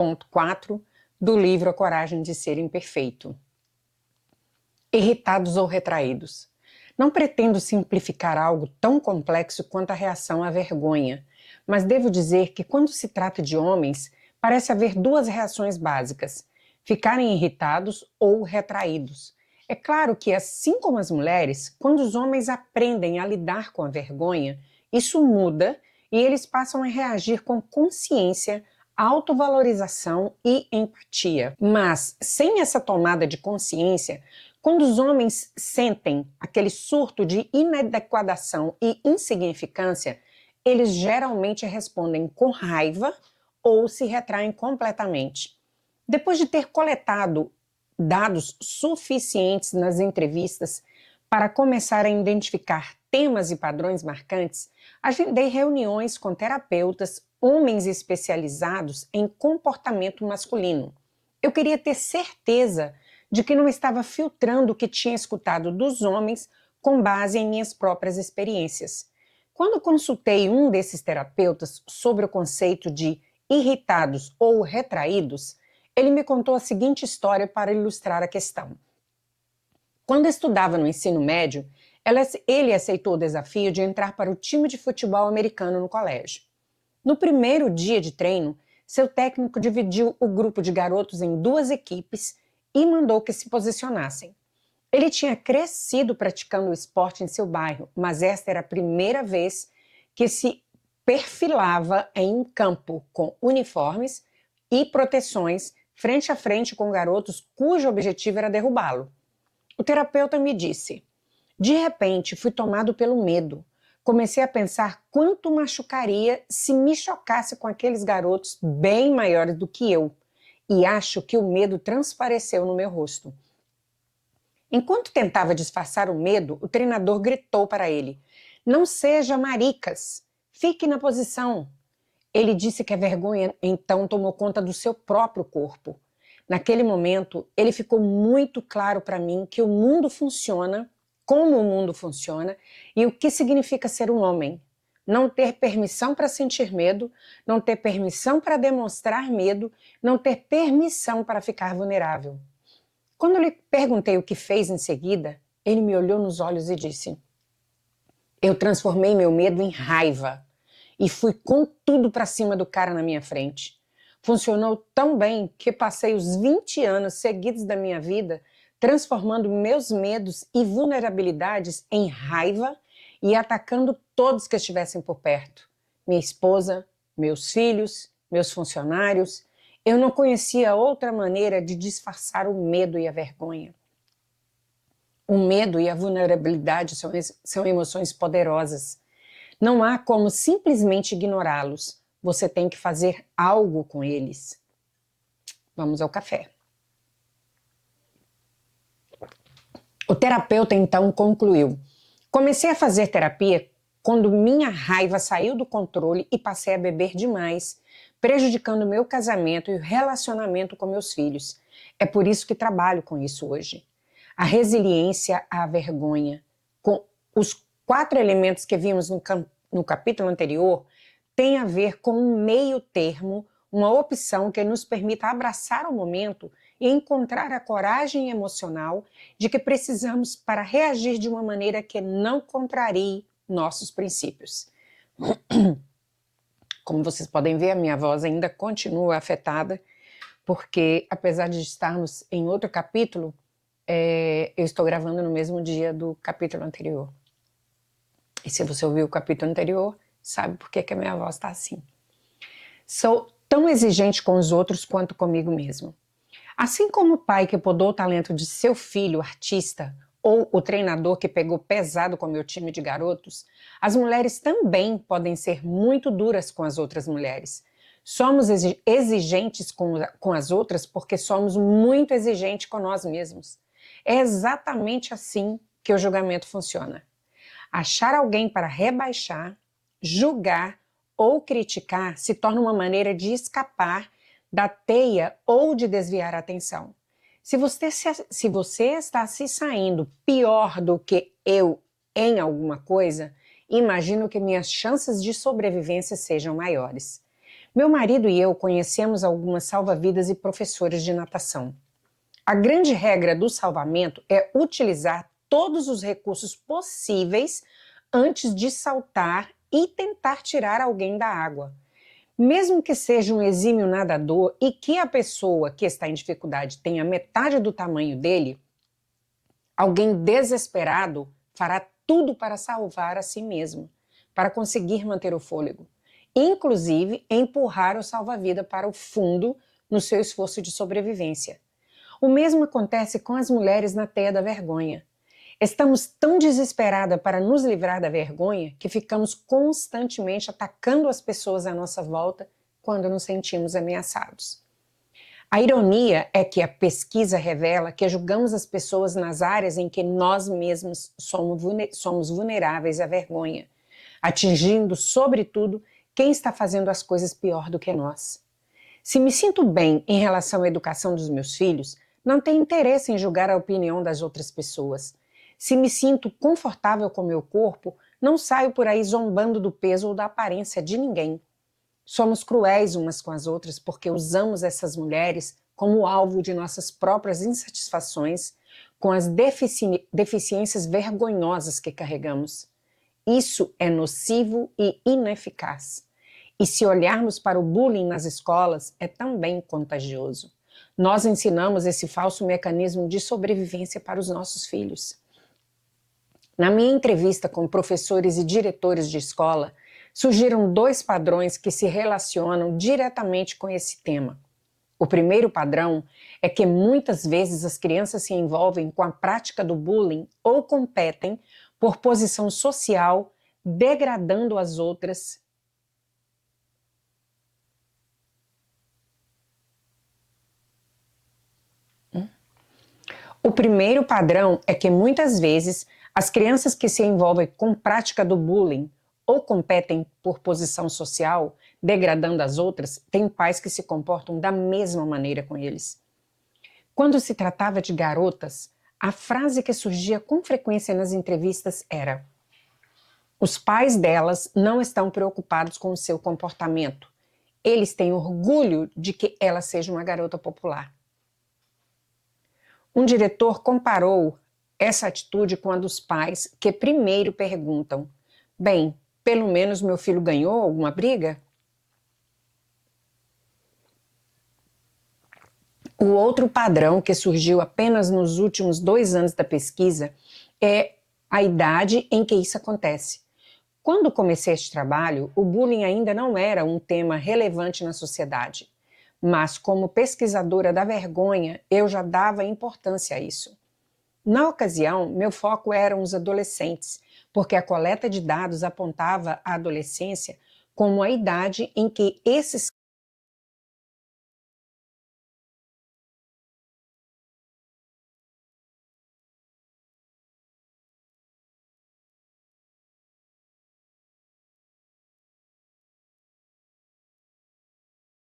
ponto 4 do livro A Coragem de Ser Imperfeito. Irritados ou retraídos. Não pretendo simplificar algo tão complexo quanto a reação à vergonha, mas devo dizer que quando se trata de homens, parece haver duas reações básicas: ficarem irritados ou retraídos. É claro que, assim como as mulheres, quando os homens aprendem a lidar com a vergonha, isso muda e eles passam a reagir com consciência, autovalorização e empatia. Mas, sem essa tomada de consciência, quando os homens sentem aquele surto de inadequação e insignificância, eles geralmente respondem com raiva ou se retraem completamente. Depois de ter coletado dados suficientes nas entrevistas para começar a identificar temas e padrões marcantes, agendei reuniões com terapeutas, homens especializados em comportamento masculino. Eu queria ter certeza de que não estava filtrando o que tinha escutado dos homens com base em minhas próprias experiências. Quando consultei um desses terapeutas sobre o conceito de irritados ou retraídos, ele me contou a seguinte história para ilustrar a questão. Quando estudava no ensino médio, ele aceitou o desafio de entrar para o time de futebol americano no colégio. No primeiro dia de treino, seu técnico dividiu o grupo de garotos em duas equipes e mandou que se posicionassem. Ele tinha crescido praticando o esporte em seu bairro, mas esta era a primeira vez que se perfilava em um campo com uniformes e proteções frente a frente com garotos cujo objetivo era derrubá-lo. O terapeuta me disse: de repente fui tomado pelo medo. Comecei a pensar quanto machucaria se me chocasse com aqueles garotos bem maiores do que eu. E acho que o medo transpareceu no meu rosto. Enquanto tentava disfarçar o medo, o treinador gritou para ele: não seja maricas, fique na posição. Ele disse que a vergonha então tomou conta do seu próprio corpo. Naquele momento, ele ficou muito claro para mim que o mundo funciona, como o mundo funciona e o que significa ser um homem. Não ter permissão para sentir medo, não ter permissão para demonstrar medo, não ter permissão para ficar vulnerável. Quando eu lhe perguntei o que fez em seguida, ele me olhou nos olhos e disse: eu transformei meu medo em raiva e fui com tudo para cima do cara na minha frente. Funcionou tão bem que passei os 20 anos seguidos da minha vida transformando meus medos e vulnerabilidades em raiva e atacando todos que estivessem por perto. Minha esposa, meus filhos, meus funcionários. Eu não conhecia outra maneira de disfarçar o medo e a vergonha. O medo e a vulnerabilidade são emoções poderosas. Não há como simplesmente ignorá-los. Você tem que fazer algo com eles. Vamos ao café. O terapeuta então concluiu: comecei a fazer terapia quando minha raiva saiu do controle e passei a beber demais, prejudicando meu casamento e o relacionamento com meus filhos. É por isso que trabalho com isso hoje. A resiliência à vergonha, com os 4 elementos que vimos no capítulo anterior, tem a ver com um meio termo, uma opção que nos permita abraçar o momento e encontrar a coragem emocional de que precisamos para reagir de uma maneira que não contrarie nossos princípios. Como vocês podem ver, a minha voz ainda continua afetada, porque apesar de estarmos em outro capítulo, eu estou gravando no mesmo dia do capítulo anterior. E se você ouviu o capítulo anterior, sabe por que a minha voz está assim. Sou tão exigente com os outros quanto comigo mesmo. Assim como o pai que podou o talento de seu filho, artista, ou o treinador que pegou pesado com meu time de garotos, as mulheres também podem ser muito duras com as outras mulheres. Somos exigentes com as outras porque somos muito exigentes com nós mesmos. É exatamente assim que o julgamento funciona. Achar alguém para rebaixar, julgar ou criticar se torna uma maneira de escapar da teia ou de desviar a atenção. Se você está se saindo pior do que eu em alguma coisa, imagino que minhas chances de sobrevivência sejam maiores. Meu marido e eu conhecemos algumas salva-vidas e professores de natação. A grande regra do salvamento é utilizar todos os recursos possíveis antes de saltar e tentar tirar alguém da água. Mesmo que seja um exímio nadador e que a pessoa que está em dificuldade tenha metade do tamanho dele, alguém desesperado fará tudo para salvar a si mesmo, para conseguir manter o fôlego, inclusive empurrar o salva-vida para o fundo no seu esforço de sobrevivência. O mesmo acontece com as mulheres na teia da vergonha. Estamos tão desesperadas para nos livrar da vergonha que ficamos constantemente atacando as pessoas à nossa volta quando nos sentimos ameaçados. A ironia é que a pesquisa revela que julgamos as pessoas nas áreas em que nós mesmos somos vulneráveis à vergonha, atingindo, sobretudo, quem está fazendo as coisas pior do que nós. Se me sinto bem em relação à educação dos meus filhos, não tenho interesse em julgar a opinião das outras pessoas. Se me sinto confortável com meu corpo, não saio por aí zombando do peso ou da aparência de ninguém. Somos cruéis umas com as outras porque usamos essas mulheres como alvo de nossas próprias insatisfações com as deficiências vergonhosas que carregamos. Isso é nocivo e ineficaz. E se olharmos para o bullying nas escolas, é também contagioso. Nós ensinamos esse falso mecanismo de sobrevivência para os nossos filhos. Na minha entrevista com professores e diretores de escola, surgiram dois padrões que se relacionam diretamente com esse tema. O primeiro padrão é que muitas vezes as crianças se envolvem com a prática do bullying ou competem por posição social, degradando as outras. O primeiro padrão é que muitas vezes as crianças que se envolvem com prática do bullying ou competem por posição social, degradando as outras, têm pais que se comportam da mesma maneira com eles. Quando se tratava de garotas, a frase que surgia com frequência nas entrevistas era: os pais delas não estão preocupados com o seu comportamento. Eles têm orgulho de que ela seja uma garota popular. Um diretor comparou essa atitude com a dos pais que primeiro perguntam: bem, pelo menos meu filho ganhou alguma briga? O outro padrão que surgiu apenas nos últimos 2 anos da pesquisa é a idade em que isso acontece. Quando comecei este trabalho, o bullying ainda não era um tema relevante na sociedade, mas como pesquisadora da vergonha, eu já dava importância a isso. Na ocasião, meu foco eram os adolescentes, porque a coleta de dados apontava a adolescência como a idade em que esses